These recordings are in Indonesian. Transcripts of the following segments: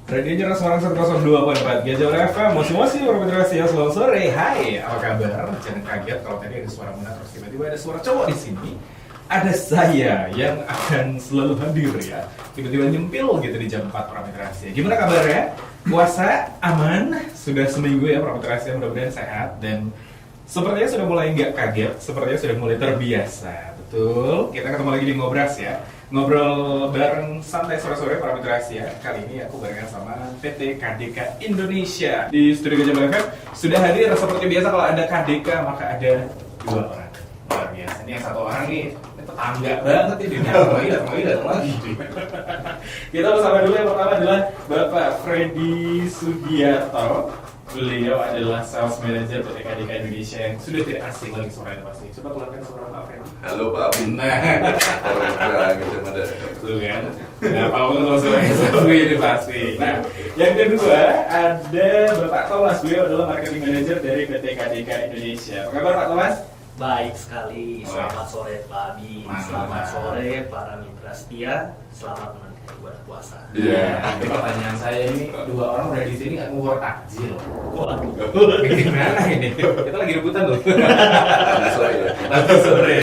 Radio Semarang 102.4 Gajah FM, mosi-mosi berpenetrasi ya, selamat sore. Hai, apa kabar? Jangan kaget kalau tadi ada suara Muna terus tiba-tiba ada suara cowok di sini. Ada saya yang akan selalu hadir ya. Tiba-tiba nyempil gitu di jam 4 Prameterasi. Gimana kabarnya? Puasa aman? Sudah seminggu ya Prameterasi, mudah-mudahan sehat dan sepertinya sudah mulai nggak kaget, sepertinya sudah mulai terbiasa. Betul, kita ketemu lagi di Ngobras ya. Ngobrol bareng santai sore-sore para mitra Asia. Kali ini aku barengan sama PT KDK Indonesia. Di studio Gajah FM sudah hadir seperti biasa, kalau ada KDK maka ada dua orang. Luar biasa. Ini yang satu orang nih tetangga banget ini. Datang lagi. Kita bersama dulu, yang pertama adalah Bapak Freddy Sugiarto. Beliau adalah Sales Manager PT KDK Indonesia yang sudah tidak asing lagi suaranya pasti. Coba keluarkan suara Pak Freddy. Halo Pak Abin. Nah, gitu ada. tuh kan. Nah, Pak Abin kalau suaranya sama ini pasti. Nah, yang kedua ada Bapak Thomas. Beliau adalah Marketing Manager dari PT KDK Indonesia. Apa kabar Pak Thomas? Baik sekali. Selamat sore Pak Abi. Mantap. Selamat sore para mitra setia. Selamat menunaikan ibadah puasa. Iya. Nanti pertanyaan saya ini, dua orang udah di sini nggak ngurut takjil. Waduh. Gimana ini? Kita lagi rebutan loh. Sore ya. Nanti sore.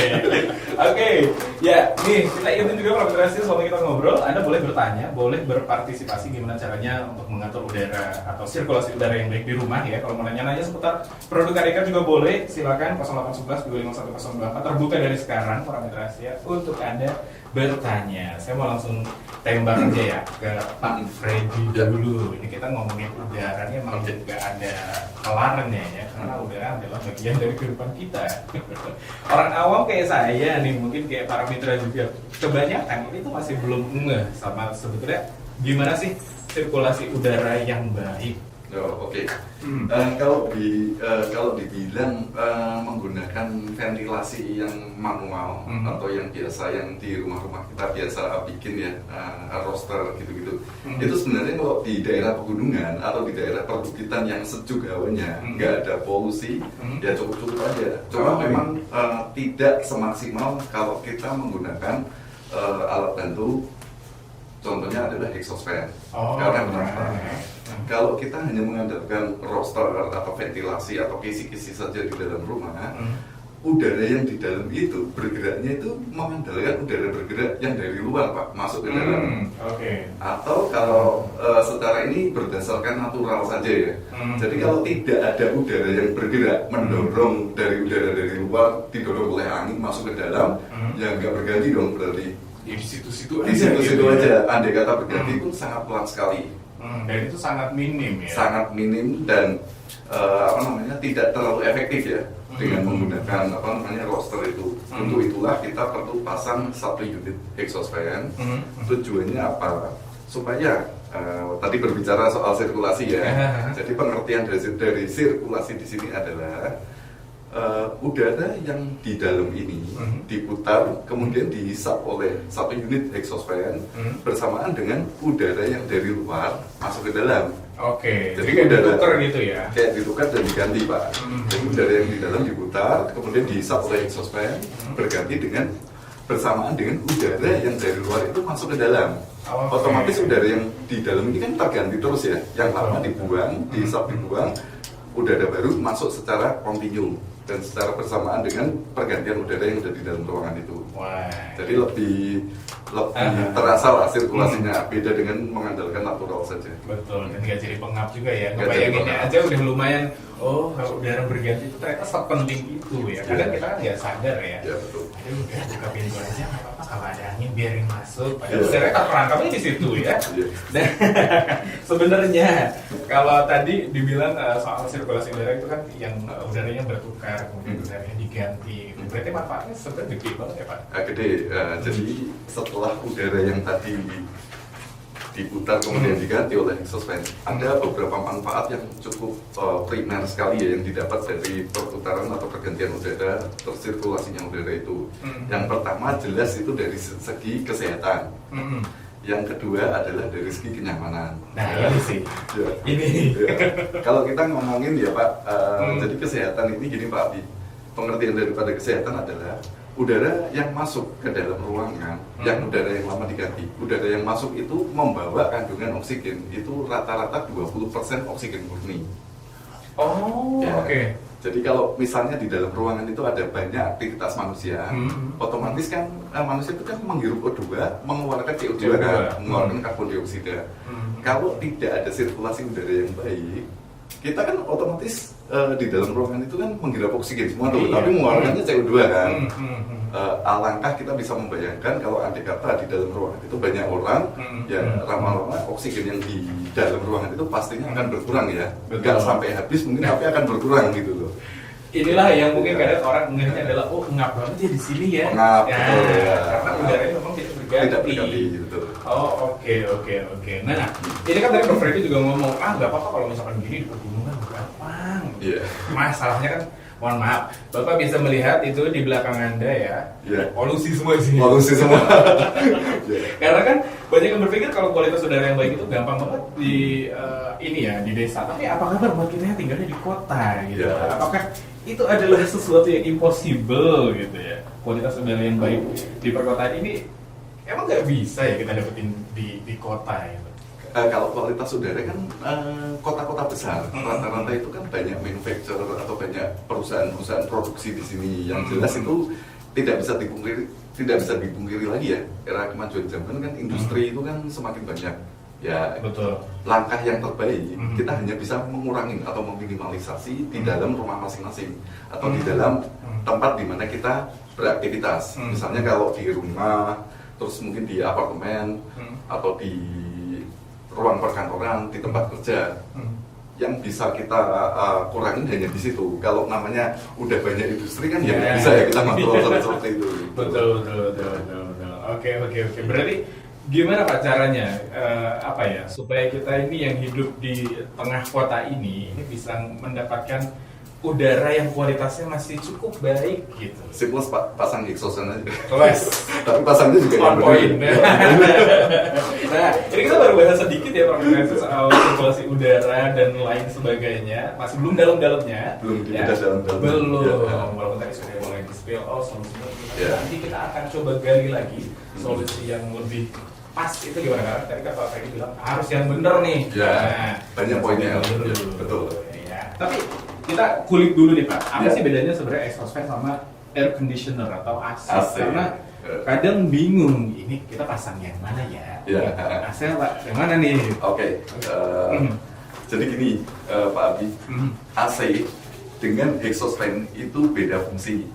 Oke, ya, nih kita ingetin juga para mitra Asia, selama kita ngobrol, Anda boleh bertanya, boleh berpartisipasi gimana caranya untuk mengatur udara atau sirkulasi udara yang baik di rumah ya. Kalau mau nanya-nanya seputar produk KDK juga boleh, silakan 0811 251 terbuka dari sekarang para mitra Asia untuk Anda bertanya. Saya mau langsung tembak aja ya ke Pak Freddy dulu. Ini kita ngomongin udara ini emang nggak ada kelarnya ya, karena udara adalah bagian dari kehidupan kita. Orang awam kayak saya nih, mungkin kayak para mitra juga, kebanyakan ini tuh masih belum ngeh sama sebetulnya gimana sih sirkulasi udara yang baik. Oh, oke. Kalau dibilang menggunakan ventilasi yang manual atau yang biasa, yang di rumah-rumah kita biasa bikin ya, roster gitu-gitu, itu sebenarnya kalau di daerah pegunungan atau di daerah perbukitan yang sejuk hawanya, nggak ada polusi, ya cukup-cukup aja. Cuma memang tidak semaksimal kalau kita menggunakan alat bantu. Contohnya adalah exhaust fan. Karena kenapa? Kalau kita hanya mengandalkan roster atau ventilasi atau kisi-kisi saja di dalam rumah, udara yang di dalam itu bergeraknya itu mengandalkan udara bergerak yang dari luar, Pak, masuk ke dalam. Atau kalau secara ini berdasarkan natural saja ya. Jadi kalau tidak ada udara yang bergerak mendorong dari udara dari luar, didorong oleh angin masuk ke dalam, ya nggak berganti dong berarti. Di situ-situ aja, andai kata berganti itu sangat pelan sekali. Dan itu sangat minim ya. Sangat minim dan tidak terlalu efektif ya dengan menggunakan roster itu. Untuk itulah kita perlu pasang satu unit exhaust fan. Tujuannya apa? Supaya tadi berbicara soal sirkulasi ya. Jadi pengertian dari sirkulasi di sini adalah udara yang di dalam ini diputar, kemudian dihisap oleh satu unit exhaust fan bersamaan dengan udara yang dari luar masuk ke dalam. Jadi kayak ditukar gitu ya? Kayak ditukar dan diganti, Pak. Jadi udara yang di dalam diputar, kemudian dihisap oleh exhaust fan berganti dengan bersamaan dengan udara yang dari luar itu masuk ke dalam. Otomatis udara yang di dalam ini kan terganti terus ya. Yang lama dibuang, dihisap dibuang, udara baru masuk secara kontinu dan secara bersamaan dengan pergantian udara yang ada di dalam ruangan itu. Jadi lebih terasa lah sirkulasinya, beda dengan mengandalkan natural saja. Betul, dan nggak jadi pengap juga ya. Ngebayanginnya aja udah lumayan. Oh, kalau udara berganti itu ternyata sepenting itu ya. Kadang kita kan nggak sadar ya. Ya betul. Aduh, udah buka pintu aja nggak apa-apa, kalau ada angin biarin masuk. Padahal sebenarnya terperangkapnya di situ ya. Dan sebenarnya kalau tadi dibilang soal sirkulasi udara itu kan yang udaranya bertukar, kemudian udaranya diganti. Berarti manfaatnya sebenarnya gede banget ya Pak? Gede. Jadi setelah udara yang tadi diputar kemudian diganti oleh exhaust fan, ada beberapa manfaat yang cukup primer sekali ya yang didapat dari perputaran atau pergantian udara, tersirkulasinya udara itu. Yang pertama jelas itu dari segi kesehatan. Yang kedua adalah dari segi kenyamanan. Nah ini sih. Ya. Ini. Ya. Kalau kita ngomongin ya Pak, jadi kesehatan ini gini Pak Abi. Pengertian daripada kesehatan adalah udara yang masuk ke dalam ruangan, yang udara yang lama diganti, udara yang masuk itu membawa kandungan oksigen itu rata-rata 20% oksigen murni. Oh, Ya. oke. Jadi kalau misalnya di dalam ruangan itu ada banyak aktivitas manusia, otomatis kan manusia itu kan menghirup O2, mengeluarkan CO2 kan, mengeluarkan karbon dioksida. Kalau tidak ada sirkulasi udara yang baik, kita kan otomatis di dalam ruangan itu kan menghirup oksigen semua tuh, tapi mengeluarkannya CO2 kan. Alangkah kita bisa membayangkan kalau andai kata di dalam ruangan itu banyak orang, ya lama-lama oksigen yang di dalam ruangan itu pastinya akan berkurang ya. Nggak sampai habis mungkin, tapi akan berkurang gitu loh. Inilah yang mungkin kadang orang mengenai adalah ngap banget ya di sini ya. Ngap, ya, betul, ya. Karena udaranya memang tidak berganti. Tidak berganti gitu. Oh, oke. Nah, ini kan tadi Prof. Freddy juga ngomong, nggak apa-apa kalau misalkan gini di pegunungan gampang. Iya. Masalahnya kan, mohon maaf, Bapak bisa melihat itu di belakang Anda ya. Iya. Polusi semua di sini. Polusi semua. Karena kan banyak yang berpikir kalau kualitas udara yang baik itu gampang banget di di desa. Tapi apa kabar buat kita yang tinggalnya di kota gitu? Ya. Apakah itu adalah sesuatu yang impossible gitu ya? Kualitas udara yang baik di perkotaan ini emang nggak bisa ya kita dapetin di kota gitu? Kalau kualitas udara kan kota-kota besar rata-rata itu kan banyak manufacturer atau banyak perusahaan-perusahaan produksi di sini yang jelas itu tidak bisa dipungkiri lagi ya. Era kemajuan zaman kan industri itu kan semakin banyak ya. Betul. Langkah yang terbaik kita hanya bisa mengurangi atau meminimalisasi di dalam rumah masing-masing atau di dalam tempat di mana kita beraktivitas. Misalnya kalau di rumah, terus mungkin di apartemen atau di ruang perkantoran, di tempat kerja, yang bisa kita kurangin hanya di situ. Kalau namanya udah banyak industri kan ya nggak bisa ya kita kontrol seperti itu. Betul. Oke. Berarti gimana Pak caranya supaya kita ini yang hidup di tengah kota ini bisa mendapatkan udara yang kualitasnya masih cukup baik gitu. Simple pasang exhaustan aja. Kelas. Tapi pasangnya juga On point. Nah, ini kita baru bahas sedikit ya Prof. soal sirkulasi udara dan lain sebagainya. Masih belum dalam-dalamnya. Belum kita dalam-dalam. Belum. Walaupun tadi sudah mulai di-spill solusinya. Nanti kita akan coba gali lagi solusi yang lebih pas itu gimana, karena tadi kan Pak Freddy bilang harus yang bener nih. Ya, nah, banyak poinnya. Ya, betul. Ya. Tapi kita kulik dulu nih Pak, apa sih bedanya sebenarnya exhaust fan sama air conditioner atau AC? Karena kadang bingung, ini kita pasang yang mana ya? Ya. AC Pak, yang mana nih? Oke. Jadi gini Pak Abi, AC dengan exhaust fan itu beda fungsi.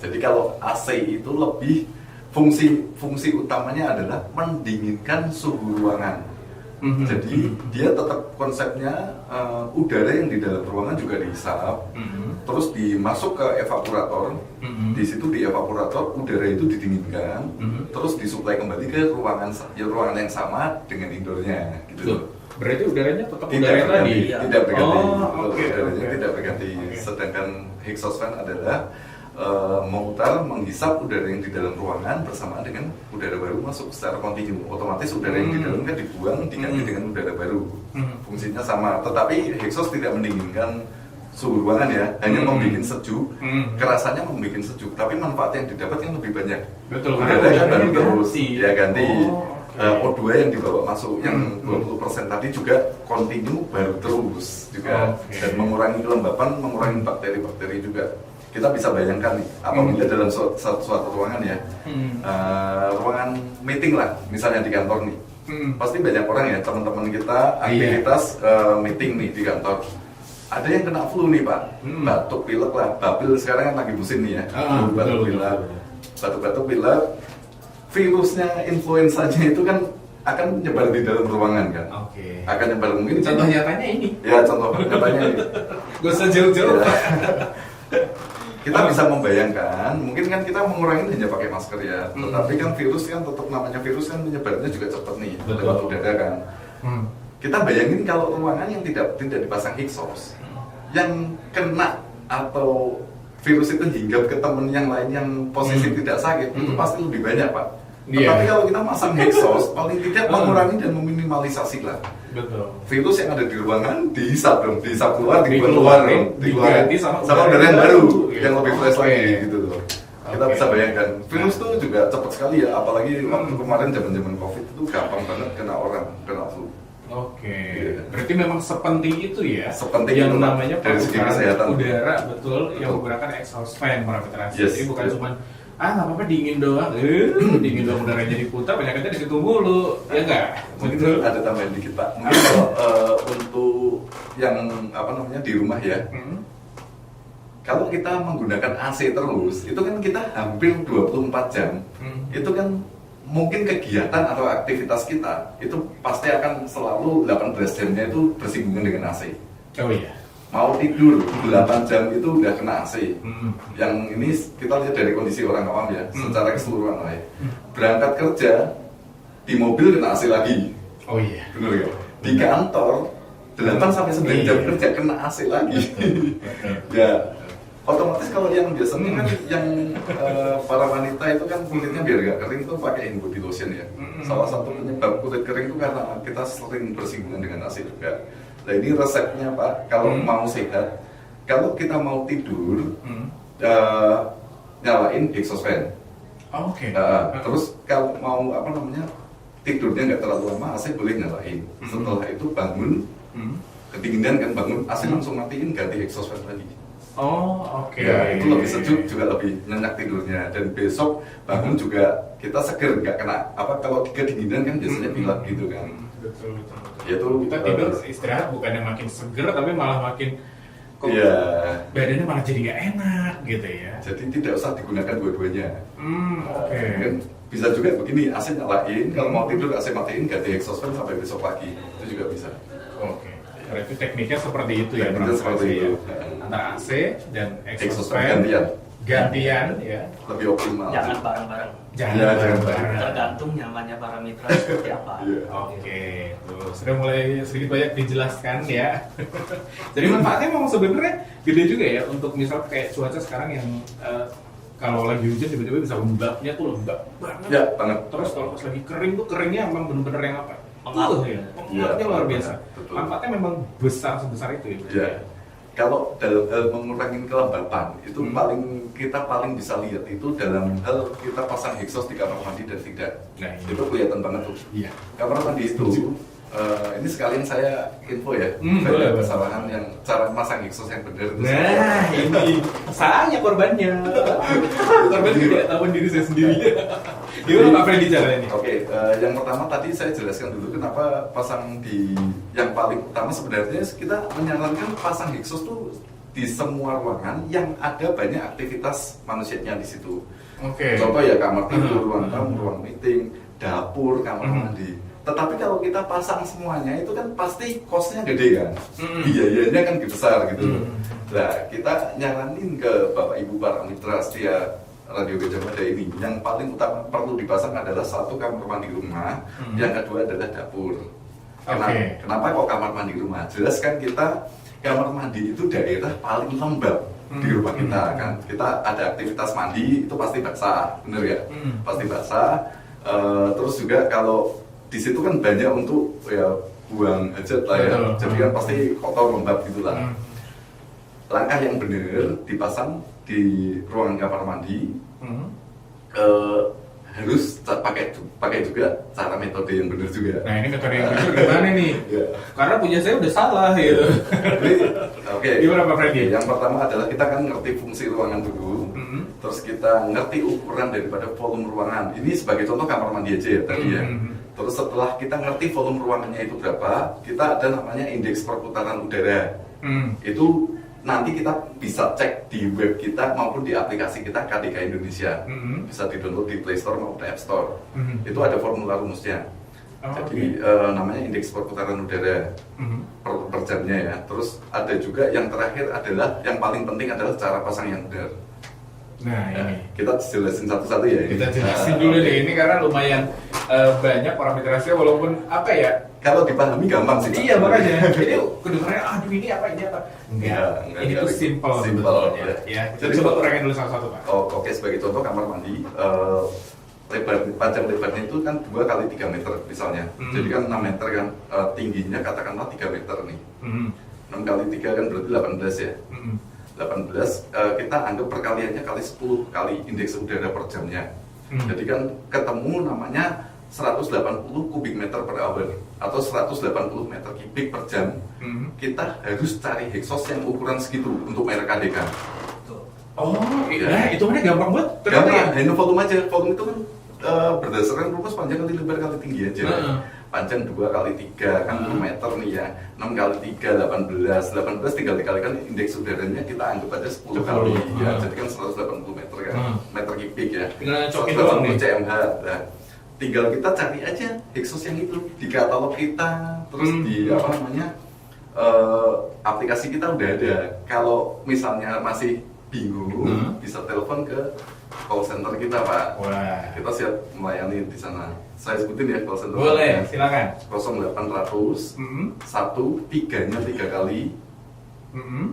Jadi kalau AC itu lebih fungsi utamanya adalah mendinginkan suhu ruangan. Jadi dia tetap konsepnya udara yang di dalam ruangan juga dihisap, terus dimasuk ke evaporator. Di situ di evaporator udara itu didinginkan, terus disuplai kembali ke ruangan yang sama dengan indoornya. Gitu. Berarti udaranya tetap Tidak udara berganti, tadi. tidak berganti. Udaranya Tidak berganti. Sedangkan exhaust fan adalah memutar, menghisap udara yang di dalam ruangan bersamaan dengan udara baru masuk secara kontinu. Otomatis udara yang di dalam kan dibuang, diganti dengan udara baru. Fungsinya sama, tetapi exhaust tidak mendinginkan suhu ruangan ya, hanya membuat sejuk. Kerasannya membuat sejuk, tapi manfaat yang didapat yang lebih banyak. Betul. Udara kan baru terus, ya ganti. Oh, O2 yang dibawa masuk yang 20% tadi juga kontinu baru terus juga, dan mengurangi kelembapan, mengurangi bakteri-bakteri juga. Kita bisa bayangkan nih, apabila dalam suatu ruangan ya, ruangan meeting lah, misalnya di kantor nih, pasti banyak orang ya, teman-teman kita aktivitas meeting nih di kantor. Ada yang kena flu nih Pak, batuk pilek lah, babil sekarang kan lagi musim nih ya, batuk pilek, virusnya influenzanya itu kan akan nyebar di dalam ruangan kan, akan nyebar mungkin. Contoh nyatanya ini. Ya contoh nyatanya ini. Gak usah jauh-jauh. Kita bisa membayangkan, mungkin kan kita mengurangi hanya pakai masker ya, tetapi kan virus kan tetap, namanya virus kan menyebarnya juga cepat nih, lewat udara kan. Kita bayangin kalau ruangan yang tidak dipasang exhaust, yang kena atau virus itu hinggap ke temen yang lain yang posisi tidak sakit, itu pasti lebih banyak Pak. Tetapi kalau kita pasang exhaust, paling tidak mengurangi dan meminimalisasi lah. Betul. Virus yang ada di ruangan dihisap dong, dihisap keluar, dikeluar dong, diganti sama udara yang baru, yang lebih fresh lagi gitu loh. kita bisa bayangkan virus tuh juga cepat sekali ya, apalagi waktu kemarin zaman COVID itu gampang banget kena orang, kena flu. Berarti memang sepenting itu ya. Sepenting yang itu, namanya dari segi kesehatan udara, betul, yang menggunakan exhaust fan para veteran. Yes, Jadi bukan yes. cuma nggak apa-apa dingin doang, dingin doang udaranya diputar, banyaknya di situ mulu, ya enggak? mungkin ada tambahan dikit Pak. Mungkin kalau untuk yang apa namanya di rumah ya, kalau kita menggunakan AC terus, itu kan kita hampir 24 jam. Itu kan mungkin kegiatan atau aktivitas kita itu pasti akan selalu 18 jamnya itu bersinggungan dengan AC. Oh iya. Mau tidur 8 jam itu udah kena AC. Yang ini kita lihat dari kondisi orang awam ya, secara keseluruhan lah ya. Berangkat kerja di mobil kena AC lagi. Oh iya. Bener ya? Di kantor 8 sampai 9 jam kerja kena AC lagi. Ya, otomatis kalau yang biasanya kan yang para wanita itu kan kulitnya biar gak kering tuh pakai body lotion ya. Salah satu penyebab kulit kering itu karena kita sering bersinggungan dengan AC juga. Nah ini resepnya Pak, kalau mau sehat, kalau kita mau tidur, nyalain exhaust fan. Terus kalau mau apa namanya tidurnya nggak terlalu lama, AC boleh nyalain. Setelah itu bangun, kedinginan kan bangun, AC langsung matiin, ganti exhaust fan lagi. Ya, itu lebih sejuk juga lebih nyenyak tidurnya, dan besok bangun juga kita seger, nggak kena apa kalau kedinginan kan biasanya pilek gitu kan. Betul. Yaitu Kita tidur istirahat bukannya makin seger tapi malah makin badannya malah jadi nggak enak gitu ya. Jadi tidak usah digunakan dua-duanya. Kan bisa juga begini, AC nyalain, kalau mau tidur AC matiin, ganti exhaust fan sampai besok pagi, itu juga bisa. Berarti tekniknya seperti itu ya, Tekniknya seperti itu. Antara AC dan exhaust Exhaust fan fan gantian ya. Lebih optimal. Jangan bareng-bareng. Jangan bareng-bareng. Tergantung nyamannya para mitra seperti apa. Tuh sudah mulai sedikit banyak dijelaskan ya. Jadi manfaatnya memang sebenarnya gede juga ya untuk misal kayak cuaca sekarang yang kalau lagi hujan tiba-tiba bisa lembabnya tuh lembab banget. Ya, banget. Terus kalau pas lagi kering tuh keringnya memang bener-bener yang apa? Pengapnya luar biasa. Betul. Manfaatnya memang besar sebesar itu ya. Ya. Kalau dalam hal mengurangi kelembapan itu kita paling bisa lihat itu dalam hal kita pasang exhaust di kamar mandi dan tidak. Nah, itu kelihatan banget tuh. Iya. Kamar mandi itu ini sekalian saya info ya, boleh. kesalahan yang cara masang exhaust yang benar itu. Nah, ini saya korbannya. Korban tidak tahu diri saya sendiri. Gimana Pak Freddy caranya? Oke, yang pertama tadi saya jelaskan dulu kenapa pasang di yang paling utama sebenarnya kita menyarankan pasang exhaust tuh di semua ruangan yang ada banyak aktivitas manusianya di situ. Contoh ya kamar tidur, ruang tamu, ruang meeting, dapur, kamar mandi. Tetapi kalau kita pasang semuanya itu kan pasti cost-nya gede kan, biayanya kan besar gitu. Nah kita nyaranin ke Bapak Ibu para mitra setia Radio Gajah Mada ini, yang paling utama perlu dipasang adalah satu kamar mandi rumah, yang kedua adalah dapur. Kenapa kok kamar mandi rumah? Jelas kan kita kamar mandi itu daerah paling lembab di rumah kita kan. Kita ada aktivitas mandi itu pasti basah, bener ya? Pasti basah. Terus juga kalau di situ kan banyak untuk ya buang hajat lah ya, jadi kan pasti kotor lembab gitulah. Langkah yang benar dipasang di ruangan kamar mandi, harus pakai juga cara metode yang benar juga. Nah ini metode yang benar gimana nih? Karena punya saya udah salah gitu. Oke. Gimana Pak Freddy? Yang pertama adalah kita kan ngerti fungsi ruangan dulu, terus kita ngerti ukuran daripada volume ruangan. Ini sebagai contoh kamar mandi aja ya tadi ya. Terus setelah kita ngerti volume ruangannya itu berapa, kita ada namanya indeks perputaran udara. Itu nanti kita bisa cek di web kita maupun di aplikasi kita KDK Indonesia. Bisa di-download di Play Store maupun App Store. Itu ada formular rumusnya. Jadi namanya indeks perputaran udara per jamnya ya. Terus ada juga yang terakhir adalah yang paling penting adalah cara pasang yang benar. Nah ini kita jelasin satu-satu ya ini. Kita jelasin dulu deh ini karena lumayan banyak orang mitra walaupun apa ya, kalau dipahami gampang sih. Iya makanya jadi kedengarannya aduh ini apa enggak ini tuh simple ya. Jadi coba uraikan dulu satu-satu Pak. Oke, sebagai contoh kamar mandi panjang lebarnya itu kan 2 kali 3 meter misalnya. Jadi kan 6 meter kan, tingginya katakanlah 3 meter nih. 6 kali 3 kan berarti 18 ya. kita anggap perkaliannya kali 10 kali indeks udara per jamnya. Jadi kan ketemu namanya 180 kubik meter per hour atau 180 meter kubik per jam. Kita harus cari exhaust yang ukuran segitu untuk merek KDK. Oh, iya, itu mana gampang banget. Gampang, hanya volume aja. Volume itu kan berdasarkan rumus panjang kali lebar kali tinggi aja. Panjang 2 kali 3 kan per meter nih ya. 6 kali 3 18 tinggal dikalikan indeks udaranya kita anggap aja 10 kali ya. Jadi kan 180 meter kan. Meter kubik ya. Tinggal cokin doang nih. cmh. Nah, tinggal kita cari aja exhaust yang itu di katalog kita, terus di apa namanya aplikasi kita udah ada. Kalau misalnya masih bingung, bisa telepon ke call center kita, Pak. Wah. Kita siap melayani di sana. Saya sebutin ya call center. Boleh, silakan. 0800 1 3-nya 3 kali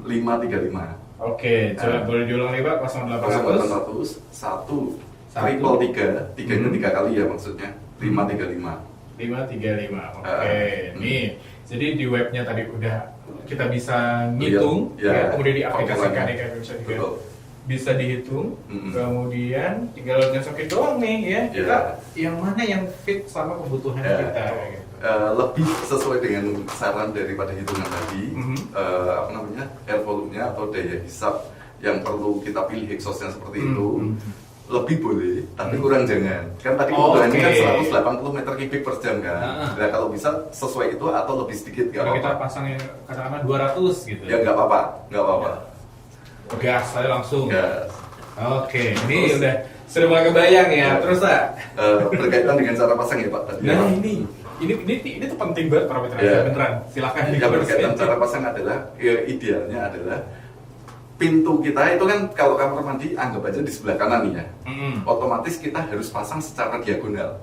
535. Oke, coba boleh diulang nih Pak, 0800 0800 1 triple 3, 3-nya 3 kali ya maksudnya 535. 535. Oke, nih. Jadi di webnya tadi udah kita bisa ngitung, ya, kemudian di aplikasi KDK bisa juga bisa dihitung, kemudian tinggal nyocokin doang nih ya. Kita yang mana yang fit sama kebutuhan kita. Gitu. Lebih sesuai dengan saran daripada hitungan tadi, apa namanya air volume-nya atau daya hisap yang perlu kita pilih exhaust yang seperti itu. Lebih boleh, tapi kurang jangan. Kan tadi kebutuhannya kan 180 meter kubik per jam kan. Nah kalau bisa sesuai itu atau lebih sedikit nggak apa-apa. Kita pasangnya katakanlah 200 gitu. Ya nggak apa-apa. Gas saya langsung. Gas. Oke, ini udah sudah mulai kebayang ya. Terus Pak, berkaitan dengan cara pasang ya Pak tadi. Nah ini tuh penting banget para mitra beneran. Silakan. Yang berkaitan cara pasang adalah idealnya adalah pintu kita itu kan kalau kamar mandi anggap aja di sebelah kanan nih ya. Otomatis kita harus pasang secara diagonal.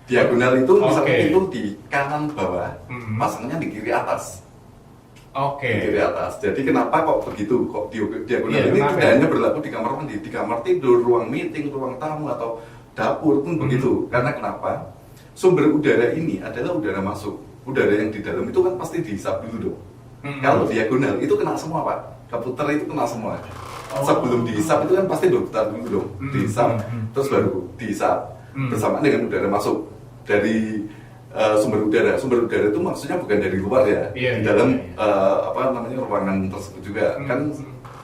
Diagonal itu misalnya pintu di kanan bawah, pasangnya di kiri atas. Di kiri atas. Jadi kenapa kok begitu? Kok diagonal ini tidak hanya berlaku di kamar mandi, di kamar tidur, ruang meeting, ruang tamu atau dapur pun begitu. Karena kenapa? Sumber udara ini adalah udara masuk. Udara yang di dalam itu kan pasti dihisap dulu dong. Kalau diagonal itu kena semua Pak. Keputar itu kena semua. Sebelum dihisap itu kan pasti berputar dulu dong. Dihisap, terus baru dihisap bersamaan dengan udara masuk dari sumber udara. Sumber udara itu maksudnya bukan dari luar ya. Di dalam apa namanya ruangan tersebut juga kan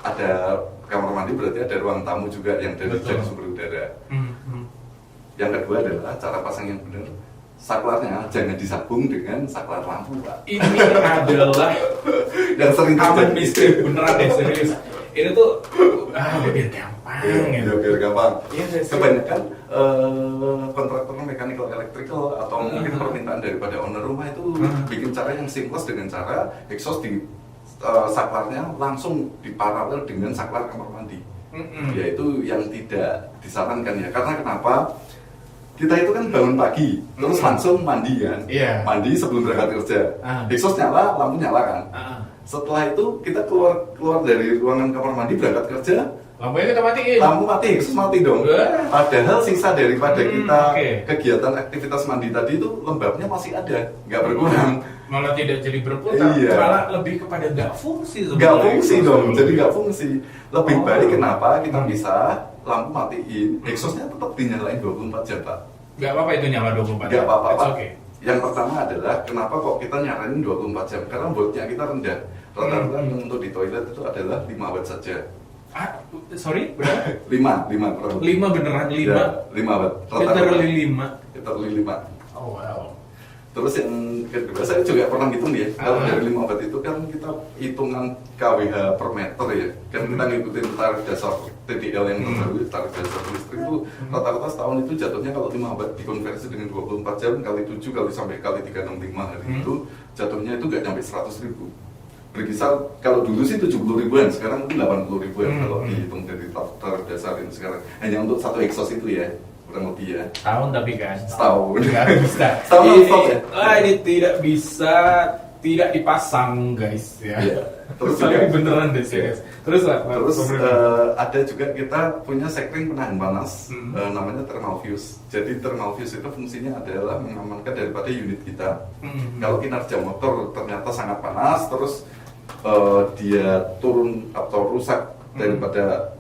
ada kamar mandi, berarti ada ruang tamu juga yang dari sumber udara. Yang kedua adalah cara pasang yang benar. Saklarnya jangan disambung dengan saklar lampu, Pak. Ini adalah yang sering aman misteri beneran deh, serius. Ini tuh biar gampang ya. Biar gampang. Iya, kebanyakan kontraktor mechanical electrical atau mungkin permintaan daripada owner rumah itu bikin cara yang seamless dengan cara exhaust di saklarnya langsung diparalel dengan saklar kamar mandi. Yaitu yang tidak disarankan ya. Karena kenapa? Kita itu kan bangun pagi, terus langsung mandi kan, mandi sebelum berangkat kerja. Exhaust nyala, lampu nyala kan. Setelah itu kita keluar dari ruangan kamar mandi berangkat kerja, lampunya kita matiin. Lampu mati, exhaust mati dong. Padahal sisa daripada kita kegiatan aktivitas mandi tadi itu lembabnya masih ada, nggak berkurang. Malah tidak jadi berputar, malah lebih kepada nggak fungsi. Nggak fungsi dong, jadi nggak fungsi. Lebih baik kenapa kita bisa lampu matiin, exhaustnya tetap dinyalain 24 jam Pak. Nggak apa-apa itu nyala 24 jam? Nggak apa-apa Pak. Yang Okay. pertama adalah kenapa kok kita nyalain 24 jam? Karena voltnya kita rendah. Rata-rata yang untuk di toilet itu adalah 5 watt saja. Sorry? Berapa? 5 kurang. 5 beneran? 5? Ya, 5 watt. Literally 5? Literally 5. Oh wow. Terus yang kedua, saya juga pernah hitung ya, kalau dari 5 watt itu kan kita hitungan kWh per meter ya. Kan kita ngikutin tarif dasar TDL yang terbaru, tarif dasar listrik itu rata-rata setahun itu jatuhnya kalau 5 watt dikonversi dengan 24 jam kali 7 kali sampai kali 365 hari itu jatuhnya itu nggak nyampe 100.000. Berkisar kalau dulu sih 70 ribuan, sekarang mungkin 80 ribuan kalau dihitung dari tarif dasar ini sekarang. Hanya untuk satu exhaust itu ya. Kurang lebih ya. Tahun tapi kan? Setahun. Nggak bisa. Ini tidak bisa tidak dipasang guys ya. Terus juga beneran deh serius. Terus ada juga kita punya sekring penahan panas namanya thermal fuse. Jadi thermal fuse itu fungsinya adalah mengamankan daripada unit kita. Kalau kinerja motor ternyata sangat panas, terus dia turun atau rusak daripada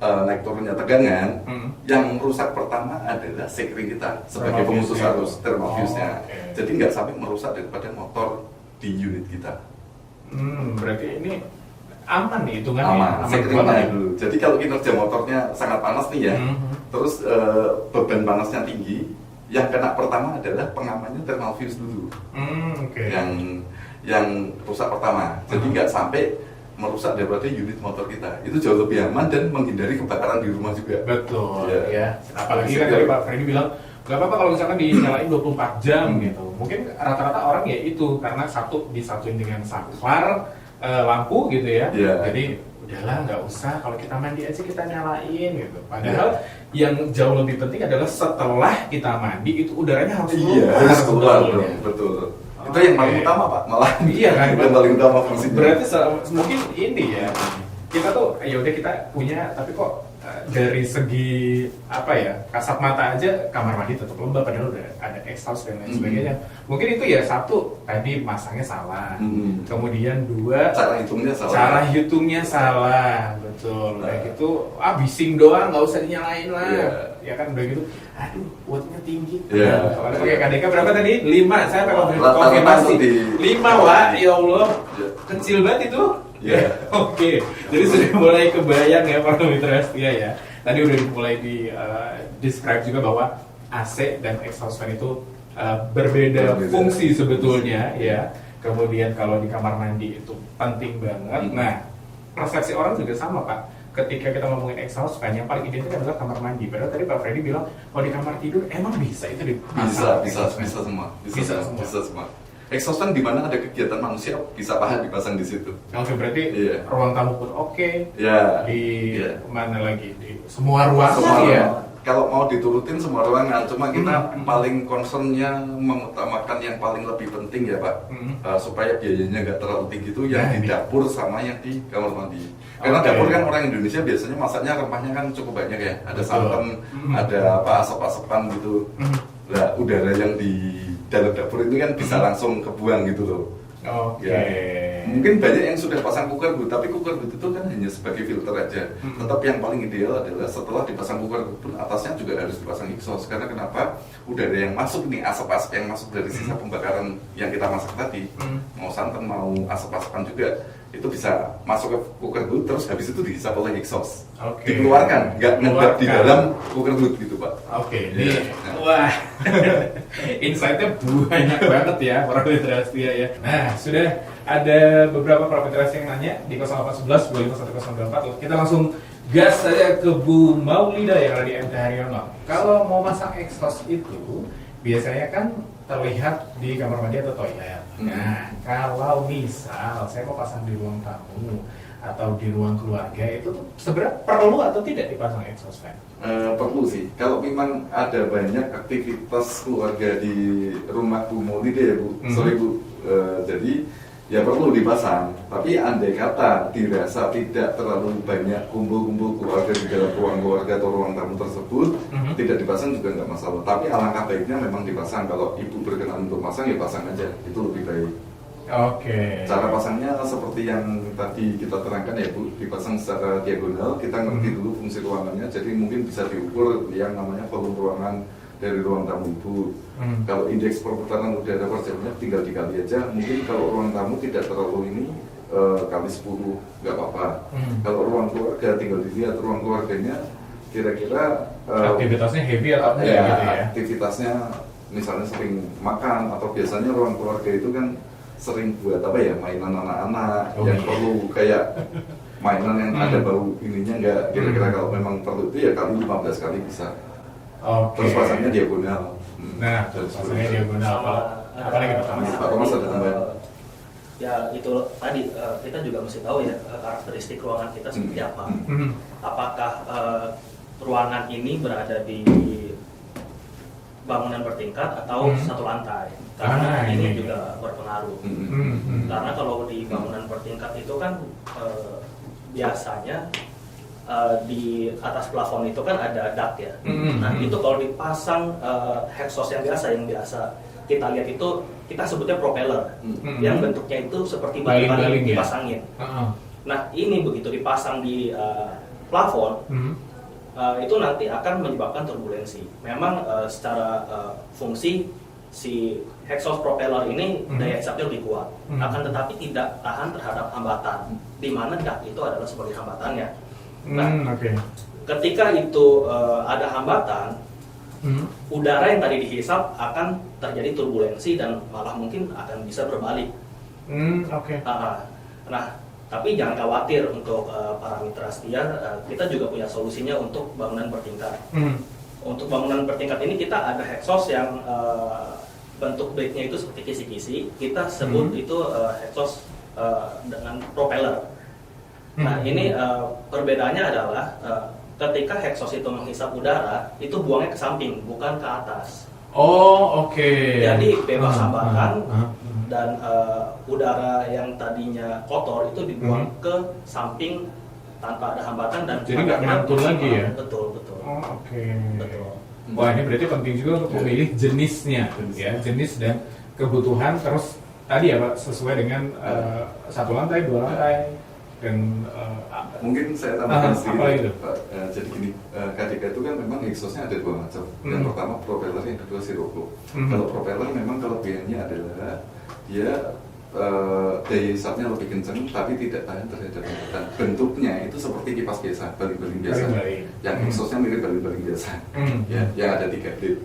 naik turunnya tegangan, yang rusak pertama adalah sekring kita sebagai pemutus arus thermal fuse-nya. Jadi nggak sampai merusak daripada motor di unit kita. Berarti ini aman nih hitungannya. Aman sekringnya ya? dulu. Jadi kalau kinerja motornya sangat panas nih ya, terus beban panasnya tinggi, yang kena pertama adalah pengamannya thermal fuse dulu. Yang rusak pertama. Jadi nggak sampai merusak daripada unit motor kita. Itu jauh lebih aman dan menghindari kebakaran di rumah juga. Betul ya. Apalagi kan tadi Pak Freddy bilang gak apa-apa kalau misalkan dinyalain 24 jam gitu. Mungkin rata-rata orang ya itu karena satu disatuin dengan saklar lampu gitu ya. Jadi udahlah nggak usah, kalau kita mandi aja kita nyalain gitu. Padahal yang jauh lebih penting adalah setelah kita mandi itu udaranya harus keluar. Betul. Itu yang paling utama Pak, malah iya kan, itu yang paling utama fungsinya. Berarti mungkin ini ya, kita tuh ya udah kita punya, tapi kok dari segi apa ya, kasat mata aja kamar mandi tetap lembab padahal udah ada exhaust dan lain sebagainya. Mungkin itu ya satu tadi masangnya salah, kemudian dua cara hitungnya salah, betul. Kayak gitu, bising doang nggak usah dinyalain lah, ya kan udah gitu. Aduh, wattnya tinggi. Kalau ada pakai KDK berapa tadi? 5. Saya pakai konfirmasi 5 Wak, ya Allah, kecil banget itu. Oke. Jadi sudah mulai kebayang ya para mitra setia ya. Tadi udah mulai di describe juga bahwa AC dan exhaust fan itu berbeda fungsi sebetulnya ya. Kemudian kalau di kamar mandi itu penting banget. Nah, persepsi orang juga sama Pak. Ketika kita ngomongin exhaust fan, yang paling identik adalah kamar mandi. Padahal tadi Pak Freddy bilang kalau di kamar tidur emang bisa itu bisa semua. Exhaust fan di mana ada kegiatan manusia bisa dipasang di situ. Oke, berarti ruang tamu pun oke. Di mana lagi? Di semua ruangan ya. Kalau mau diturutin semua ruangan, cuma kita paling concernnya mengutamakan yang paling lebih penting ya Pak, supaya biayanya nggak terlalu tinggi itu yang di dapur sama yang di kamar mandi. Karena dapur kan orang Indonesia biasanya masaknya rempahnya kan cukup banyak ya, ada santan, ada asap-asapan gitu. Nah, udara yang di dalam dapur itu kan bisa langsung kebuang gitu loh. Mungkin banyak yang sudah pasang cooker boot, tapi cooker boot itu kan hanya sebagai filter aja. Tetap yang paling ideal adalah setelah dipasang cooker boot pun atasnya juga harus dipasang exhaust. Karena kenapa? Udara yang masuk nih, asap-asap yang masuk dari sisa pembakaran yang kita masak tadi, mau santan mau asap-asapan juga, itu bisa masuk ke cooker boot, terus habis itu dihisap oleh exhaust. Dikeluarkan, nggak ngedap di dalam cooker boot gitu Pak. Wah, insight-nya banyak banget ya para mitra setia ya. Nah, sudah ada beberapa para mitra yang nanya di 0811 251 Kita langsung gas saja ke Bu Maulida yang ada di MT Haryono. Kalau mau masang exhaust itu biasanya kan terlihat di kamar mandi atau toilet. Nah, kalau misal saya mau pasang di ruang tamu atau di ruang keluarga, itu tuh sebenarnya perlu atau tidak dipasang exhaust fan? Perlu sih. Kalau memang ada banyak aktivitas keluarga di rumah Bu Maulida ya Bu, sorry Bu. Jadi ya perlu dipasang. Tapi andai kata dirasa tidak terlalu banyak kumpul-kumpul keluarga di dalam ruang keluarga atau ruang tamu tersebut, tidak dipasang juga nggak masalah. Tapi alangkah baiknya memang dipasang. Kalau ibu berkenan untuk pasang ya pasang aja, itu lebih baik. Cara pasangnya seperti yang tadi kita terangkan ya Bu, dipasang secara diagonal. Kita ngerti dulu fungsi ruangannya, jadi mungkin bisa diukur yang namanya volume ruangan dari ruang tamu ibu. Kalau indeks perputaran udara per jamnya tinggal dikali aja. Mungkin kalau ruang tamu tidak terlalu ini, kali 10 nggak apa-apa. Kalau ruang keluarga tinggal dilihat ruang keluarganya kira-kira aktivitasnya heavy atau enggak gitu ya. Aktivitasnya misalnya sering makan, atau biasanya ruang keluarga itu kan sering buat apa ya, mainan anak-anak yang perlu kayak mainan yang ada bau ininya enggak. Kira-kira kalau memang perlu itu ya kali 15 kali bisa. Terus pasangnya diagonal. Nah, pasangnya diagonal. Apa lagi Pak Thomas ada tambahan? Ya itu tadi kita juga mesti tahu ya karakteristik ruangan kita seperti apa. Apakah ruangan ini berada di bangunan bertingkat atau satu lantai? Karena ini juga berpengaruh. Karena kalau di bangunan bertingkat itu kan biasanya di atas plafon itu kan ada duct ya. Nah itu kalau dipasang exhaust yang biasa kita lihat itu kita sebutnya propeller, yang bentuknya itu seperti baling-baling kipas angin. Nah ini begitu dipasang di plafon, itu nanti akan menyebabkan turbulensi. Memang secara fungsi si exhaust propeller ini daya hisapnya lebih kuat, akan tetapi tidak tahan terhadap hambatan, di mana dak itu adalah sebagai hambatannya. Nah, ketika itu ada hambatan, udara yang tadi dihisap akan terjadi turbulensi dan malah mungkin akan bisa berbalik. Nah, tapi jangan khawatir untuk para mitra setia, kita juga punya solusinya untuk bangunan bertingkat. Untuk bangunan bertingkat ini kita ada exhaust yang bentuk blade-nya itu seperti kisi-kisi, kita sebut itu exhaust dengan propeller. Nah ini perbedaannya adalah ketika exhaust itu menghisap udara, itu buangnya ke samping, bukan ke atas. Jadi bebas hambatan dan udara yang tadinya kotor itu dibuang ke samping tanpa ada hambatan dan jadi nggak mantul lagi ya? Betul. Betul. Wah ini berarti penting juga untuk memilih jenisnya, ya jenis dan kebutuhan. Terus tadi ya Pak sesuai dengan satu lantai, dua lantai dan mungkin saya tambahkan sedikit Pak. Jadi gini, KDK itu kan memang exhaustnya ada dua macam. Yang pertama propeller, yang kedua sirocco. Kalau propeller memang kelebihannya adalah dia daya hisapnya lebih kencang tapi tidak tahan terhadap hambatan. Bentuknya itu seperti kipas biasa, baling-baling biasa. Yang exhaustnya mirip baling-baling biasa. Ya, yang ada 3 blade.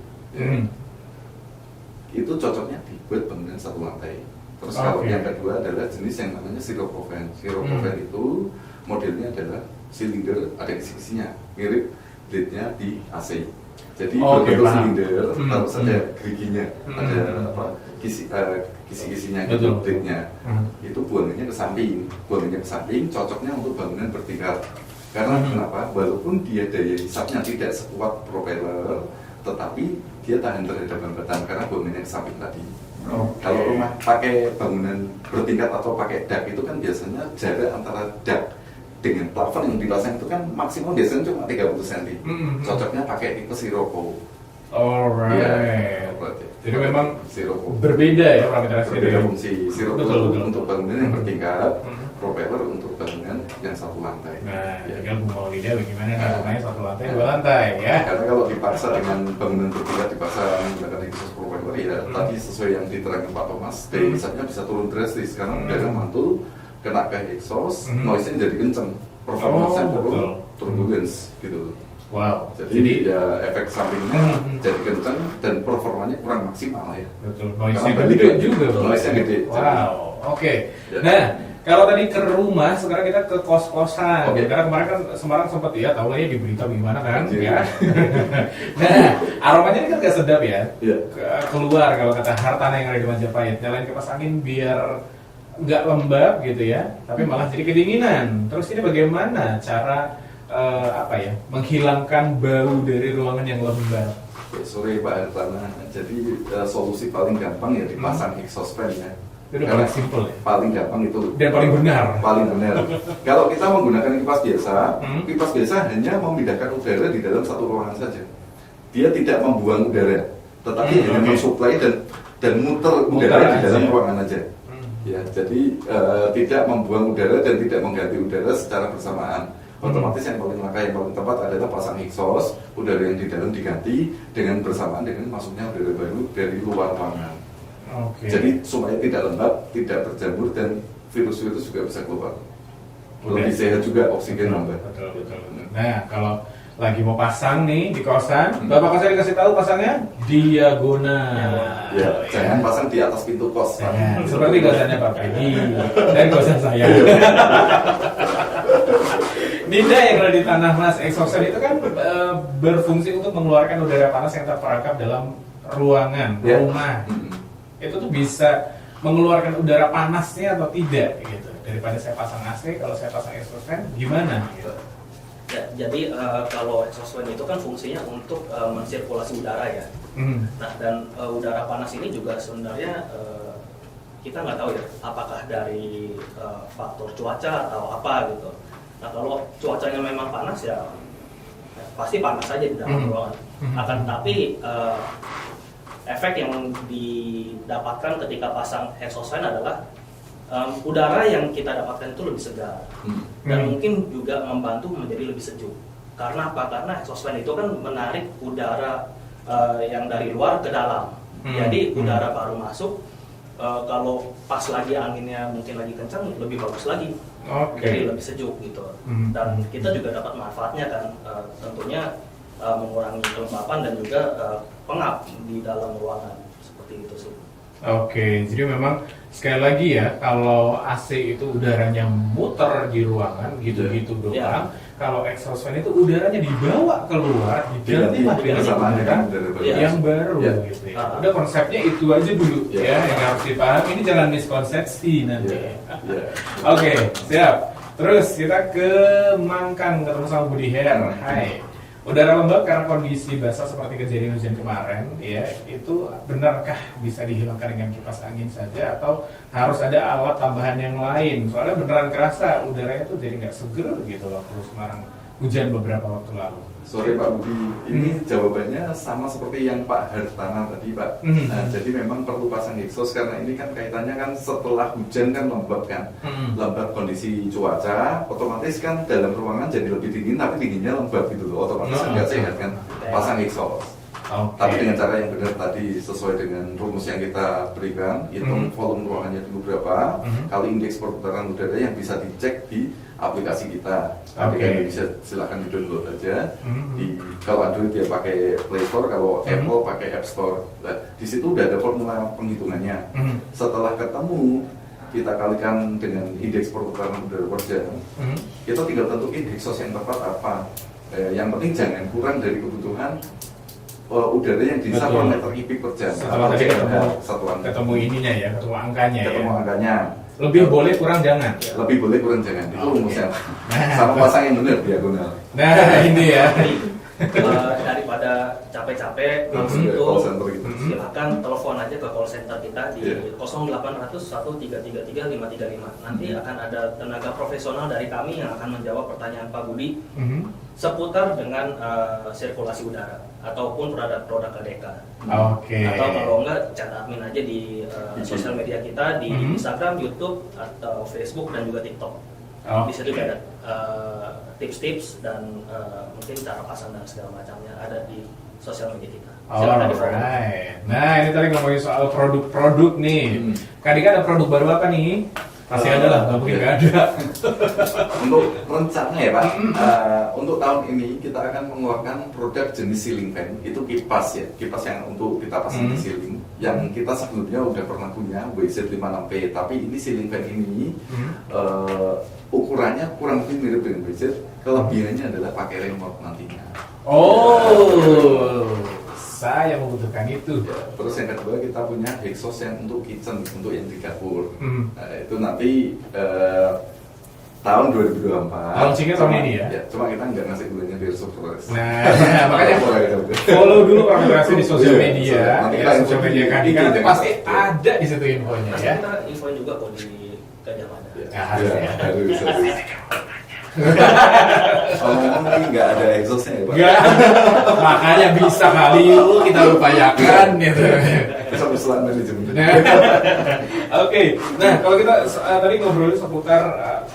Itu cocoknya dibuat bangunan satu lantai. Terus kalau yang kedua adalah jenis yang namanya sirocco fan. Sirocco fan itu modelnya adalah silinder, ada kisi-kisinya, mirip blade-nya di AC. Jadi berbentuk silinder, harus ada geriginya, ada apa? Kisi-kisinya gitu, blade-nya. Itu buangannya ke samping. Cocoknya untuk bangunan bertingkat. Karena kenapa? Walaupun dia daya hisapnya tidak sekuat propeller, tetapi dia tahan terhadap hambatan karena buangannya ke samping tadi. Kalau rumah pakai bangunan bertingkat atau pakai dak itu kan biasanya jarak antara dak dengan plafon yang dipasang itu kan maksimum biasanya cuma 30 cm. Cocoknya pakai tipe sirocco. Jadi memang berbeda ya parameter berbeda fungsi. Sirocco untuk bangunan yang bertingkat, propeller untuk bangunan yang satu lantai. Nah, tinggal mau lidah bagaimana namanya satu lantai, dua lantai ya. Karena kalau dipaksa dengan bangunan bertingkat dipaksa menggunakan exhaust propeller ya tadi sesuai yang diterangkan Pak Thomas, daya hisapnya bisa turun drastis karena udara mantul kena ke exhaust, noise-nya jadi kenceng, performance-nya turbulence gitu. Wow. Jadi ya efek sampingnya jadi kenceng dan performanya kurang maksimal ya. Betul. Noise-nya gede juga. Noise-nya gede. Wow. Nah, kalau tadi ke rumah, sekarang kita ke kos-kosan. Karena kemarin kan Semarang sempat ya, tahu lah ya di berita gimana kan, ya. Nah, aromanya ini kan gak sedap ya. Keluar kalau kata Hartana yang ada di Majapahit, nyalain kipas angin biar nggak lembab gitu ya, tapi malah jadi kedinginan. Terus ini bagaimana cara menghilangkan bau dari ruangan yang lembab? Sorry Pak Hartana, jadi solusi paling gampang ya dipasang exhaust fan ya. Itu paling simple ya? Paling gampang itu dan paling benar. Kalau kita menggunakan kipas biasa hanya memindahkan udara di dalam satu ruangan saja. Dia tidak membuang udara, tetapi hanya mensuplai dan muter udara di dalam ruangan aja. Ya, jadi tidak membuang udara dan tidak mengganti udara secara bersamaan. Otomatis yang paling tepat adalah pasang exhaust, udara yang di dalam diganti dengan bersamaan dengan masuknya udara baru dari luar ruangan. Jadi supaya tidak lembab, tidak berjamur dan virus-virus juga bisa keluar. Lebih sehat juga, oksigen nambah. Betul. Nah, kalau lagi mau pasang nih di kosan, Bapak kosan dikasih tahu pasangnya diagonal. Jangan pasang di atas pintu kos. Seperti kosannya Pak Pedi dan kosan saya. Ninda yang ada di Tanah Mas, exhaust fan itu kan berfungsi untuk mengeluarkan udara panas yang terperangkap dalam ruangan, rumah. Itu tuh bisa mengeluarkan udara panasnya atau tidak gitu. Daripada saya pasang AC, kalau saya pasang exhaust fan gimana gitu. Ya, jadi kalau exhaust fan itu kan fungsinya untuk mensirkulasi udara ya. Nah, dan udara panas ini juga sebenarnya kita nggak tahu ya apakah dari faktor cuaca atau apa gitu. Nah, kalau cuacanya memang panas ya pasti panas saja di dalam ruangan. Akan tetapi efek yang didapatkan ketika pasang exhaust fan adalah udara yang kita dapatkan itu lebih segar dan mungkin juga membantu menjadi lebih sejuk. Karena apa? Karena exhaust fan itu kan menarik udara yang dari luar ke dalam. Jadi udara baru masuk, kalau pas lagi anginnya mungkin lagi kencang lebih bagus lagi. Jadi lebih sejuk gitu. Dan kita juga dapat manfaatnya kan, tentunya mengurangi kelembapan dan juga pengap di dalam ruangan seperti itu sih. Oke, jadi memang sekali lagi ya, kalau AC itu udaranya muter di ruangan gitu-gitu doang. Kalau exhaust fan itu udaranya dibawa keluar, diganti dengan udara yang baru gitu ya. Udah konsepnya itu aja dulu ya yang harus dipahami. Ini jangan miskonsepsi nanti. Oke, siap. Terus kita ke Mangkan ketemu sama Budi Her. Hai. Udara lembab karena kondisi basah seperti kejadian hujan kemarin, ya itu benarkah bisa dihilangkan dengan kipas angin saja atau harus ada alat tambahan yang lain? Soalnya beneran kerasa udaranya tuh jadi nggak seger gitu loh terus Semarang hujan beberapa waktu lalu. Sorry Pak Budi, ini jawabannya sama seperti yang Pak Hartana tadi Pak. Nah, jadi memang perlu pasang exhaust karena ini kan kaitannya kan setelah hujan kan lembab kan, lembab kondisi cuaca, otomatis kan dalam ruangan jadi lebih dingin tapi dinginnya lembab gitu loh, otomatis nggak sehat kan, pasang exhaust. Tapi dengan cara yang benar tadi sesuai dengan rumus yang kita berikan, hitung volume ruangannya dulu berapa, kali indeks perputaran udara yang bisa dicek di aplikasi kita. Aplikasi bisa silahkan di download aja. Kalau Android dia pakai Play Store, kalau Apple pakai App Store. Nah, di situ udah ada formula penghitungannya. Setelah ketemu, kita kalikan dengan indeks perputaran udara per jam. Kita tinggal tentuin exhaust yang tepat apa. Yang penting jangan kurang dari kebutuhan udara yang di 1 meter kubik per jam. Setelah tadi ketemu ininya ya, ketemu angkanya. Ketemu angkanya. Lebih boleh kurang jangan. Lebih boleh kurang jangan. Itu rumusnya. Sama pasang yang benar diagonal. Nah, ini ya. Daripada capek-capek langsung itu silakan telepon aja ke call center kita di 0800 1333 535. Nanti akan ada tenaga profesional dari kami yang akan menjawab pertanyaan Pak Budi seputar dengan sirkulasi udara ataupun produk KDK. Atau kalau enggak chat admin aja di sosial media kita di Instagram, YouTube atau Facebook dan juga TikTok. Di situ juga ada tips-tips dan mungkin cara pasang dan segala macamnya ada di sosial media kita. Silakan di-follow. Nah, ini tadi ngomongin soal produk-produk nih. Kadika ada produk baru apa nih? Pasti ada lah, nggak mungkin nggak ada. Untuk rencana ya Pak, untuk tahun ini kita akan mengeluarkan produk jenis ceiling fan. Itu kipas ya, kipas yang untuk kita pasang di ceiling. Yang kita sebelumnya udah pernah punya WZ56P, tapi ini ceiling fan ini ukurannya kurang lebih mirip dengan WZ. Kelebihannya adalah pakai remote nantinya. Saya membutuhkan itu. Ya, terus yang kedua kita punya exhaust yang untuk kitchen, untuk yang di dapur. Nah, itu nanti tahun 2024. Launchingnya tahun ini ya? Ya, cuma kita nggak ngasih dulunya biar surprise. Nah, makanya follow dulu aplikasi di sosial media. Nanti ya, sosial media Kadika nanti pasti ada di situ infonya ya. Kita info juga kok di Gajah Mada. Harus. Ngomong-ngomong ini nggak ada exhaustnya ya Pak? Nggak, makanya bisa kali kita upayakan gitu. Bisa usulan manajemen. Oke, nah kalau kita tadi ngobrolin seputar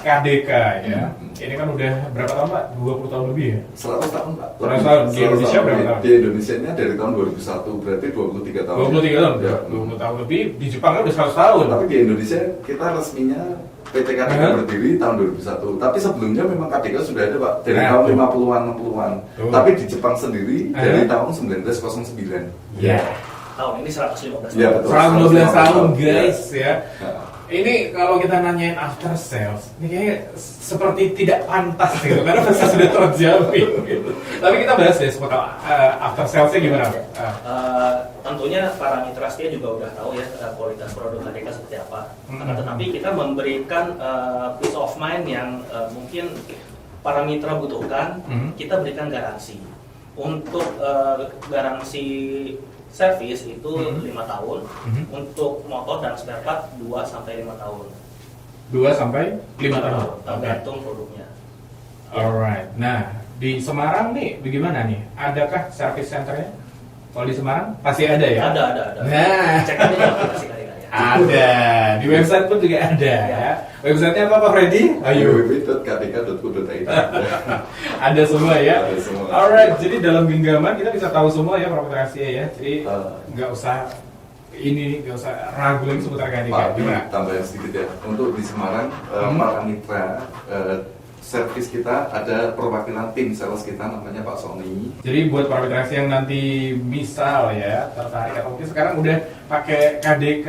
KDK ya, ini kan udah berapa tahun Pak? 20 tahun lebih ya? 100 tahun Pak. 100 tahun, di Indonesia berapa tahun? Di Indonesia-nya dari tahun 2001, berarti 23 tahun. 23 tahun? Ya. 20 tahun lebih, di Jepang kan udah 100 tahun. Tapi di Indonesia kita resminya PT KDK berdiri tahun 2001. Tapi sebelumnya memang KDK sudah ada Pak, dari tahun 50-an, 60-an. Tapi di Jepang sendiri dari tahun 1909. Iya. Tahun ini 115 tahun. Ya, betul. 115 tahun guys ya. Ini kalau kita nanyain after sales, ini kayaknya seperti tidak pantas gitu, karena pasti sudah terjamin gitu. Tapi kita bahas deh seputar after salesnya gimana? Tentunya para mitra setia juga udah tahu ya kualitas produk KDK seperti apa. Tetapi kita memberikan peace of mind yang mungkin para mitra butuhkan. Kita berikan garansi. Untuk garansi servis itu 5 tahun, untuk motor dan spare part 2 sampai 5 tahun. 2 sampai 5 tahun. Tergantung produknya. Alright. Nah, di Semarang nih bagaimana nih? Adakah service centernya? Kalau di Semarang pasti ada ya? Ada. Nah. Cek aja di aplikasi KDK ya. Ada, di website pun juga ada ya. Websitenya apa Pak Freddy? Ayo. www.kdk.co.id. Ada semua ya. Ada semua. Alright, jadi dalam genggaman kita bisa tahu semua ya Properti Rahasia ya. Jadi nggak usah ragu lagi seputar KDK. Pak, Gimana? tambahin sedikit ya. Untuk di Semarang, para mitra servis kita ada perwakilan tim sales kita namanya Pak Sony. Jadi buat para mitra yang nanti misal ya tertarik atau mungkin sekarang udah pakai KDK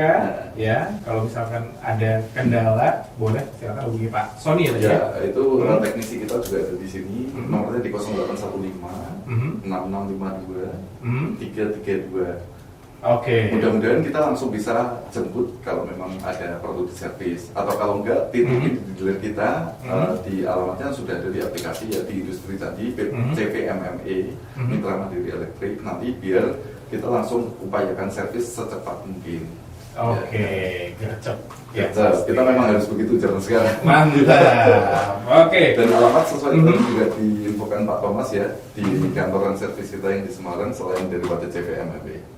ya, kalau misalkan ada kendala boleh silakan hubungi Pak Sony ya. Ya, itu teknisi kita juga ada di sini. Nomornya di 0815 6652 332. Oke. Mudah-mudahan kita langsung bisa jemput kalau memang ada perlu di servis, atau kalau enggak titipin di dealer kita di alamatnya sudah ada di aplikasi ya, di industri tadi CVMME Mitra Mandiri Elektrik. Nanti biar kita langsung upayakan servis secepat mungkin. Oke, gercep. Ya, kita memang harus begitu zaman sekarang. Mantap. Oke. Dan alamat sesuai itu juga diinfokan Pak Thomas ya, di kantoran servis kita yang di Semarang selain daripada CVMME.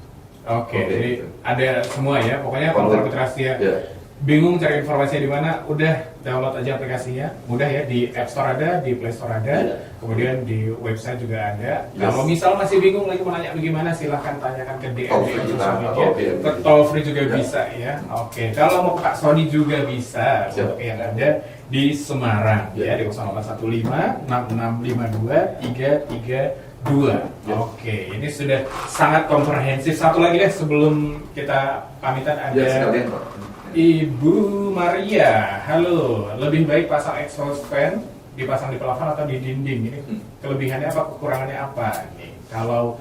Oke, jadi ada semua ya. Pokoknya kalau Properti Rahasia bingung cari informasinya di mana, udah download aja aplikasinya. Mudah ya, di App Store ada, di Play Store ada, kemudian di website juga ada. Kalau misal masih bingung lagi mau nanya bagaimana, silahkan tanyakan ke DM di sosial media. Ke toll free juga bisa ya. Oke, kalau mau Pak Sony juga bisa. Untuk yang ada di Semarang ya, di 0815 6652 332. Oke, ini sudah sangat komprehensif. Satu lagi deh sebelum kita pamitan ada sekalian, Pak. Ibu Maria. Halo, lebih baik pasang exhaust fan dipasang di plafon atau di dinding? Ini kelebihannya apa, kekurangannya apa? Nih, kalau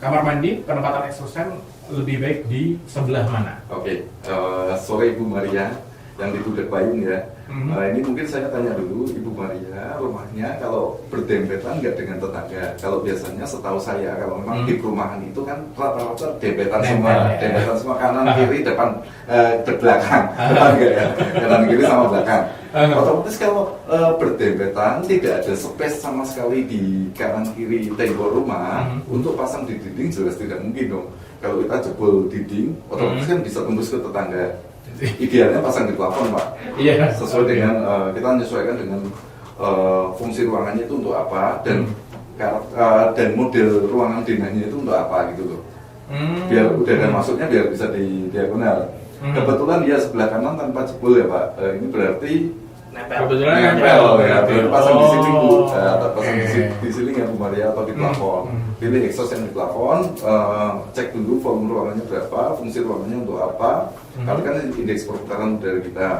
kamar mandi penempatan exhaust fan lebih baik di sebelah mana? Oke, sore Ibu Maria yang di Budak Payung ya. Ini mungkin saya tanya dulu Ibu Maria, rumahnya kalau berdempetan nggak dengan tetangga? Kalau biasanya setahu saya kalau memang di perumahan itu kan rata-rata dempetan semua kanan kiri depan belakang, depan enggak ya, kanan kiri sama belakang. Otomatis kalau berdempetan tidak ada space sama sekali di kanan kiri tembok rumah untuk pasang di dinding, jelas tidak mungkin dong. Kalau kita jebol dinding, otomatis kan bisa tembus ke tetangga. Idealnya pasang di plafon, Pak. Iya. Sesuai dengan kita menyesuaikan dengan fungsi ruangannya itu untuk apa dan model ruangan denahnya itu untuk apa gitu loh. Biar udara masuknya biar bisa di diagonal. Kebetulan dia sebelah kanan tanpa jebol ya, Pak. Ini berarti Kebetulan nempel ya. berarti. Pasang di sini Bu, atau pasang di sini ya Bu Maria atau di plafon. Pilih exhaust yang di plafon, cek dulu volume ruangannya berapa, fungsi ruangannya untuk apa. Kalikan indeks perputaran udara kita,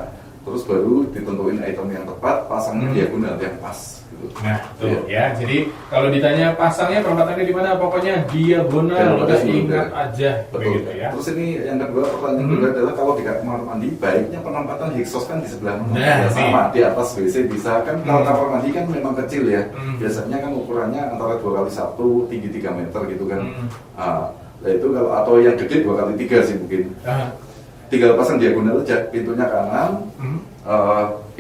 terus baru ditentuin item yang tepat, pasangnya diagonal yang pas gitu. Nah tuh ya, jadi kalau ditanya pasangnya penempatannya di mana, pokoknya diagonal, udah ingat aja. Betul. Begitu ya. Terus ini yang kedua, pertanyaan kedua adalah kalau di kamar mandi baiknya penempatan exhaust kan di sebelah mana? Nah, sama di atas WC bisa kan. Kalau kamar mandi kan memang kecil ya, biasanya kan ukurannya antara 2x1 tinggi 3 meter gitu kan. Nah itu kalau atau yang gede 2x3 sih mungkin. Tinggal pasang diagonal aja, pintunya kanan,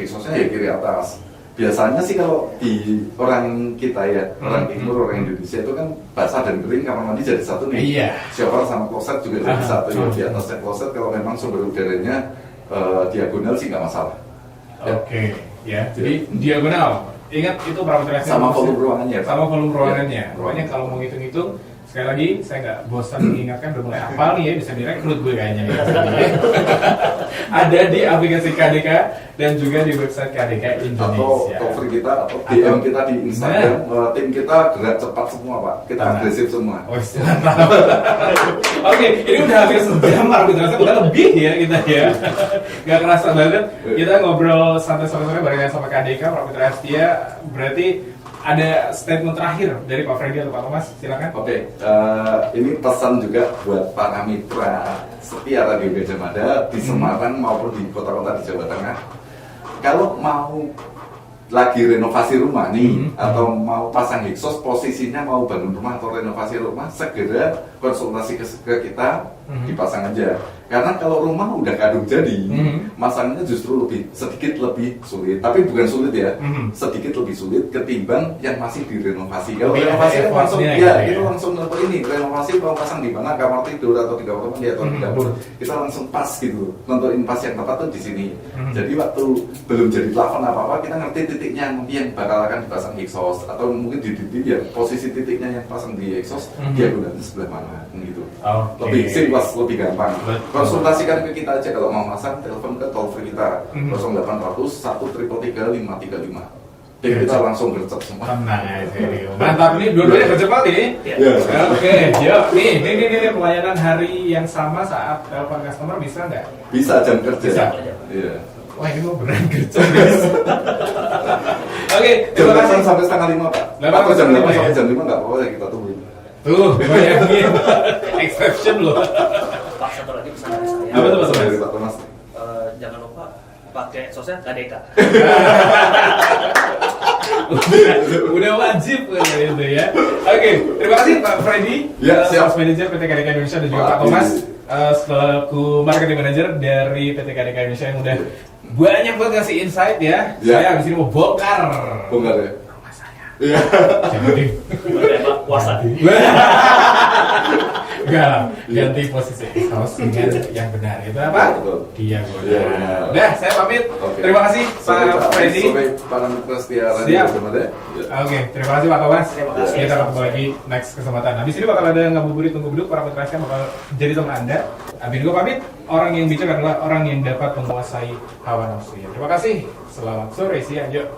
exhaustnya ya kiri atas. Biasanya sih kalau di orang kita ya, orang timur, orang Indonesia itu kan basah dan kering, kamar mandi jadi satu nih. Iya. Shower sama kloset juga jadi satu ya. Di atasnya kloset kalau memang sumber udaranya diagonal sih nggak masalah. Oke, ya. Jadi diagonal. Ingat itu parameternya Sama volume ruangannya. Sama volume ruangannya. Ya. Pokoknya kalau mau ngitung-ngitung, sekali lagi saya nggak bosan mengingatkan, udah mulai hafal nih ya, bisa direkrut gue kayaknya nih. Ada di aplikasi KDK dan juga di website KDK Indonesia. Atau cover kita atau DM kita di Instagram, tim kita gerak cepat semua Pak, kita agresif semua. Oke, ini udah hampir sejam arbitrase, bukan lebih ya kita ya. Gak kerasa banget, kita ngobrol santai-santai barengan sama KDK Properti Rahasia. Berarti ada statement terakhir dari Pak Freddy atau Pak Thomas, silakan. Oke, ini pesan juga buat para mitra setia Radio Gajah Mada di Semarang maupun di kota-kota di Jawa Tengah. Kalau mau lagi renovasi rumah nih, atau mau pasang exhaust, posisinya mau bangun rumah atau renovasi rumah, segera konsultasi ke kita dipasang aja. Karena kalau rumah udah kadung jadi, masangnya justru sedikit lebih sulit. Tapi bukan sulit ya, sedikit lebih sulit ketimbang yang masih direnovasi. Kalau renovasi kan langsung itu langsung renovasi mau pasang di mana, kamar tidur atau di kamar mandi atau di dapur, kita langsung pas gitu, nentuin pas yang tepat tuh di sini. Jadi waktu belum jadi plafon apa-apa, kita ngerti titiknya yang bakal akan dipasang exhaust atau mungkin di titik ya posisi titiknya yang pasang di exhaust dia gunakan sebelah mana gitu. Lebih simples, lebih gampang. Konsultasikan ke kita aja kalau mau masang, telepon ke toll free kita 0800 133 535. Jadi kita langsung gercep semua. Tenang aja nih. Mantap nih, dua-duanya bercepat ini. Oke, yuk. Nih pelayanan hari yang sama saat telepon customer bisa nggak? Bisa jam kerja. Bisa. Iya. Wah ini mau beneran kerja guys. Oke, Jam terima kasih. 8 sampai setengah 5 Pak. Atau jam 8 sampai jam 5 nggak apa-apa ya kita tungguin. Tuh, bayangin. Exception loh. Pak, satu lagi pesan dari saya. Apa tuh, Mas? Dari Pak Thomas. Jangan lupa pakai sosnya KDK. Udah wajib kayak gitu ya. Oke, terima kasih Pak Freddy, Sales Manager PT KDK Indonesia dan juga Pak Thomas selaku Marketing Manager dari PT KDK Indonesia yang udah banyak banget ngasih insight ya. Saya habis ini mau bongkar ya. rumah saya. Iya. Jadi Puasa. enggak, ganti posisi host dengan yang benar itu apa? Dia benar. Udah, saya pamit. Terima kasih Pak Freddy. Siap. Oke, terima kasih Pak Thomas. Kita ketemu lagi next kesempatan. Habis ini bakal ada ngabuburit tunggu beduk, para petrasnya bakal jadi teman Anda. Habis gue pamit. Orang yang bijak adalah orang yang dapat menguasai hawa nafsu. Terima kasih. Selamat sore, siang, yuk.